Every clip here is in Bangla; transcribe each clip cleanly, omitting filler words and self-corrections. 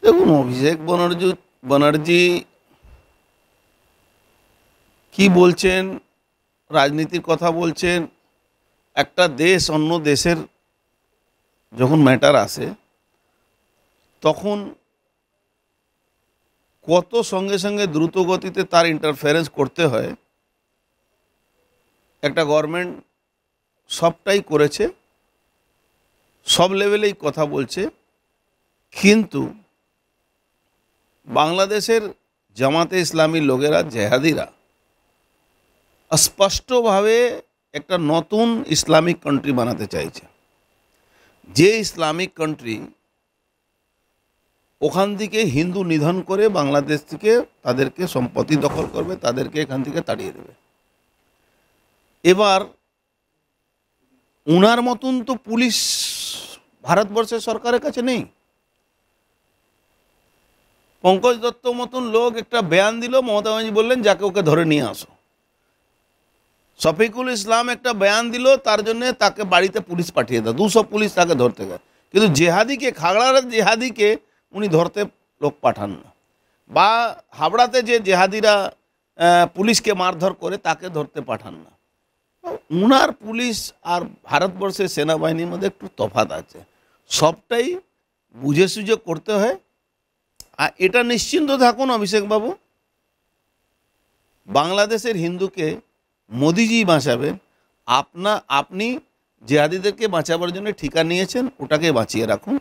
দেখুন, অভিষেক ব্যানার্জি কি বলছেন, রাজনীতির কথা বলছেন। একটা দেশ অন্য দেশের যখন ম্যাটার আসে তখন কত সঙ্গে সঙ্গে দ্রুত গতিতে তার ইন্টারফারেন্স করতে হয়। একটা গভর্নমেন্ট সবটাই করেছে, সব লেভেলেই কথা বলছে, কিন্তু বাংলাদেশের জামাতে ইসলামীর লোকেরা, জেহাদিরা স্পষ্টভাবে একটা নতুন ইসলামিক কান্ট্রি বানাতে চাইছে। যে ইসলামিক কান্ট্রি ওখান থেকে হিন্দু নিধন করে বাংলাদেশ থেকে তাদেরকে সম্পত্তি দখল করবে, তাদেরকে এখান থেকে তাড়িয়ে দেবে। এবার উনার মতন তো পুলিশ ভারতবর্ষের সরকারের কাছে নেই। পঙ্কজ দত্ত মতন লোক একটা বয়ান দিল, মমতা ব্যানার্জি বললেন যাকে ওকে ধরে নিয়ে আসো। শফিকুল ইসলাম একটা বয়ান দিল, তার জন্য তাকে বাড়িতে পুলিশ পাঠিয়ে দাও, 200 পুলিশ তাকে ধরতে গেল। কিন্তু জেহাদিকে, খাগড়ার জেহাদিকে উনি ধরতে লোক পাঠান না, বা হাবড়াতে যে জেহাদিরা পুলিশকে মারধর করে তাকে ধরতে পাঠান না। উনার পুলিশ আর ভারতবর্ষের সেনাবাহিনীর মধ্যে একটু তফাৎ আছে। সবটাই বুঝে সুঝে করতে হয়। আর এটা নিশ্চিন্ত থাকুন অভিষেকবাবু, বাংলাদেশের হিন্দুকে মোদিজি বাঁচাবেন। আপনি জেহাদিদেরকে বাঁচাবার জন্য ঠিকা নিয়েছেন, ওটাকে বাঁচিয়ে রাখুন।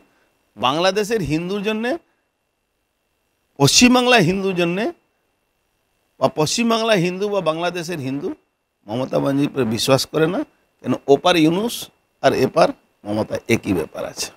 বাংলাদেশের হিন্দুর জন্যে, পশ্চিমবাংলার হিন্দুর জন্যে, বা পশ্চিমবাংলার হিন্দু বা বাংলাদেশের হিন্দু মমতা ব্যানার্জির উপরে বিশ্বাস করে না, কেন ওপার ইউনুস আর এপার মমতা একই ব্যাপার আছে।